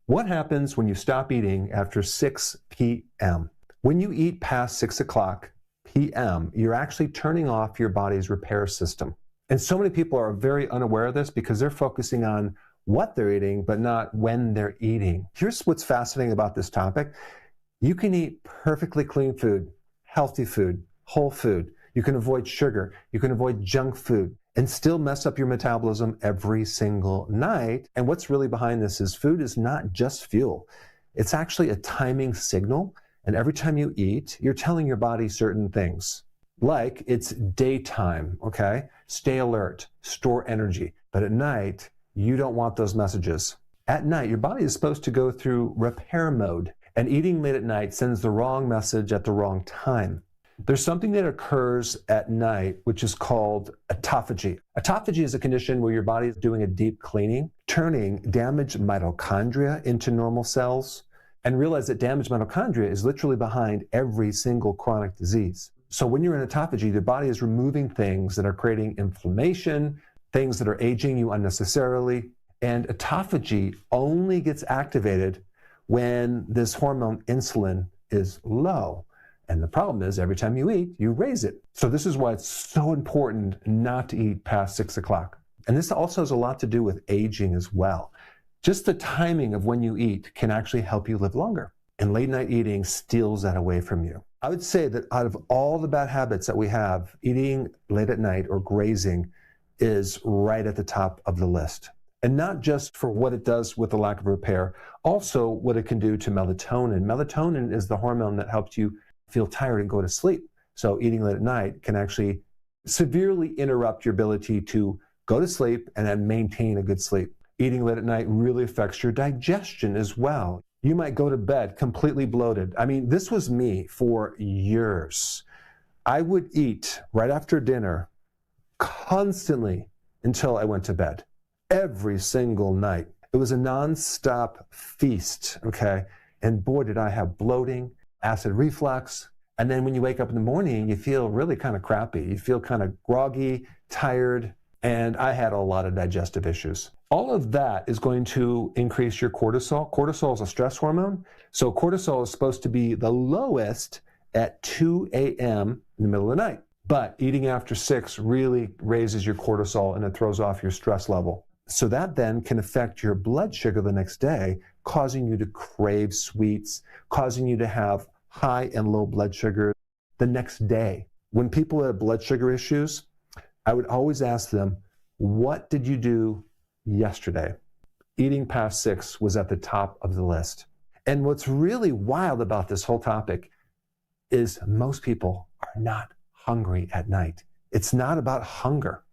What happens when you stop eating after 6 p.m.? When you eat past 6 o'clock p.m., you're actually turning off your body's repair system. And so many people are very unaware of this because they're focusing on what they're eating, but not when they're eating. Here's what's fascinating about this topic. You can eat perfectly clean food, healthy food, whole food. You can avoid sugar. You can avoid junk food and still mess up your metabolism every single night. And what's really behind this is food is not just fuel. It's actually a timing signal. And every time you eat, you're telling your body certain things. Like it's daytime, okay? Stay alert, store energy. But at night, you don't want those messages. At night, your body is supposed to go through repair mode. And eating late at night sends the wrong message at the wrong time. There's something that occurs at night, which is called autophagy. Autophagy is a condition where your body is doing a deep cleaning, turning damaged mitochondria into normal cells, and realize that damaged mitochondria is literally behind every single chronic disease. So when you're in autophagy, the body is removing things that are creating inflammation, things that are aging you unnecessarily, and autophagy only gets activated when this hormone insulin is low. And the problem is every time you eat, you raise it. So this is why it's so important not to eat past 6 o'clock. And this also has a lot to do with aging as well. Just the timing of when you eat can actually help you live longer. And late night eating steals that away from you. I would say that out of all the bad habits that we have, eating late at night or grazing is right at the top of the list. And not just for what it does with the lack of repair, also what it can do to melatonin. Melatonin is the hormone that helps you feel tired and go to sleep. So eating late at night can actually severely interrupt your ability to go to sleep and then maintain a good sleep. Eating late at night really affects your digestion as well. You might go to bed completely bloated. I mean, this was me for years. I would eat right after dinner constantly until I went to bed. Every single night. It was a nonstop feast, okay? And boy, did I have bloating, acid reflux. And then when you wake up in the morning, you feel really kind of crappy. You feel kind of groggy, tired, and I had a lot of digestive issues. All of that is going to increase your cortisol. Cortisol is a stress hormone. So cortisol is supposed to be the lowest at 2 a.m. in the middle of the night. But eating after 6 really raises your cortisol and it throws off your stress level. So that then can affect your blood sugar the next day, causing you to crave sweets, causing you to have high and low blood sugar the next day. When people have blood sugar issues, I would always ask them, what did you do yesterday? Eating past 6 was at the top of the list. And what's really wild about this whole topic is most people are not hungry at night. It's not about hunger.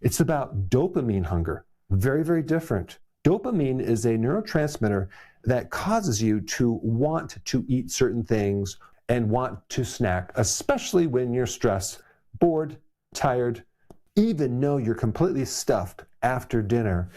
It's about dopamine hunger. Very, very different. Dopamine is a neurotransmitter that causes you to want to eat certain things and want to snack, especially when you're stressed, bored, tired, even though you're completely stuffed after dinner.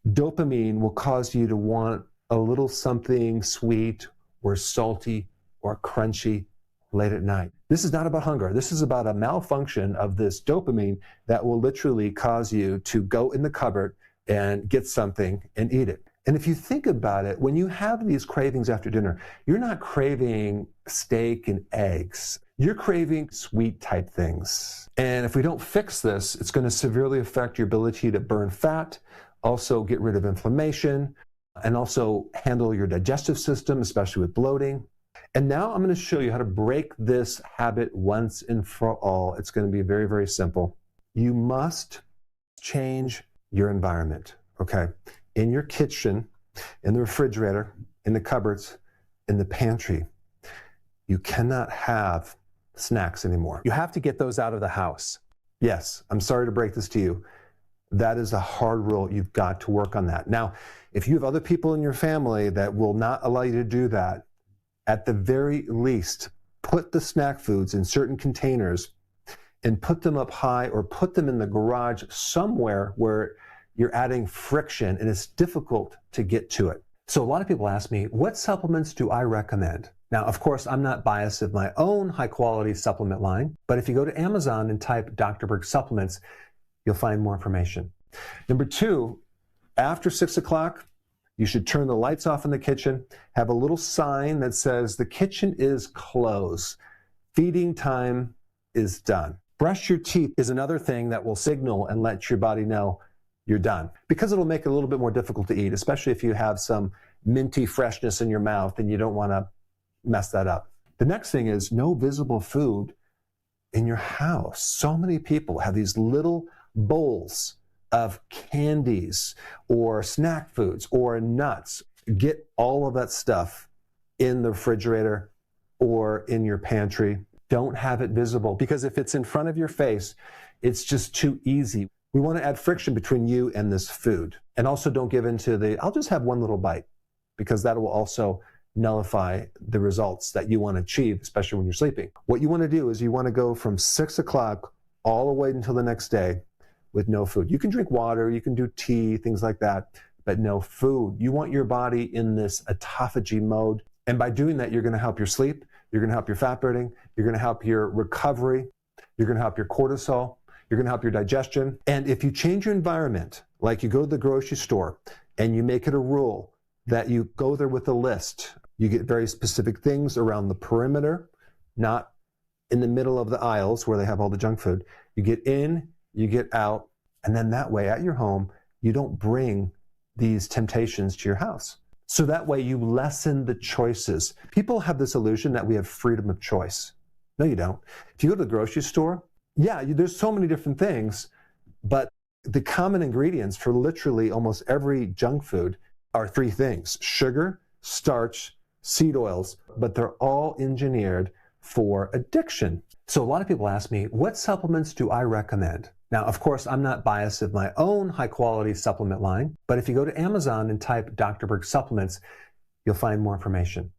Dopamine will cause you to want a little something sweet or salty or crunchy late at night. This is not about hunger. This is about a malfunction of this dopamine that will literally cause you to go in the cupboard and get something and eat it. And if you think about it, when you have these cravings after dinner, you're not craving steak and eggs. You're craving sweet type things. And if we don't fix this, it's going to severely affect your ability to burn fat, also get rid of inflammation, and also handle your digestive system, especially with bloating. And now I'm going to show you how to break this habit once and for all. It's going to be very, very simple. You must change your environment, okay? In your kitchen, in the refrigerator, in the cupboards, in the pantry, you cannot have snacks anymore. You have to get those out of the house. Yes, I'm sorry to break this to you. That is a hard rule. You've got to work on that. Now, if you have other people in your family that will not allow you to do that, at the very least, put the snack foods in certain containers and put them up high or put them in the garage somewhere where you're adding friction and it's difficult to get to it. So a lot of people ask me, what supplements do I recommend? Now, of course, I'm not biased of my own high quality supplement line, but if you go to Amazon and type Dr. Berg supplements, you'll find more information. Number 2, after 6 o'clock, You should turn the lights off in the kitchen, have a little sign that says the kitchen is closed. Feeding time is done. Brush your teeth is another thing that will signal and let your body know you're done, because it'll make it a little bit more difficult to eat, especially if you have some minty freshness in your mouth and you don't want to mess that up. The next thing is no visible food in your house. So many people have these little bowls of candies or snack foods or nuts. Get all of that stuff in the refrigerator or in your pantry. Don't have it visible, because if it's in front of your face, it's just too easy. We want to add friction between you and this food. And also don't give into the, I'll just have one little bite, because that will also nullify the results that you want to achieve, especially when you're sleeping. What you want to do is you want to go from 6 o'clock all the way until the next day with no food. You can drink water, you can do tea, things like that, but no food. You want your body in this autophagy mode. And by doing that, you're going to help your sleep, you're going to help your fat burning, you're going to help your recovery, you're going to help your cortisol, you're going to help your digestion. And if you change your environment, like you go to the grocery store and you make it a rule that you go there with a list, you get very specific things around the perimeter, not in the middle of the aisles where they have all the junk food. You get in, you get out, and then that way at your home, you don't bring these temptations to your house. So that way you lessen the choices. People have this illusion that we have freedom of choice. No, you don't. If you go to the grocery store, yeah, there's so many different things, but the common ingredients for literally almost every junk food are 3 things: sugar, starch, seed oils, but they're all engineered for addiction. So a lot of people ask me, what supplements do I recommend? Now, of course, I'm not biased of my own high-quality supplement line, but if you go to Amazon and type Dr. Berg supplements, you'll find more information.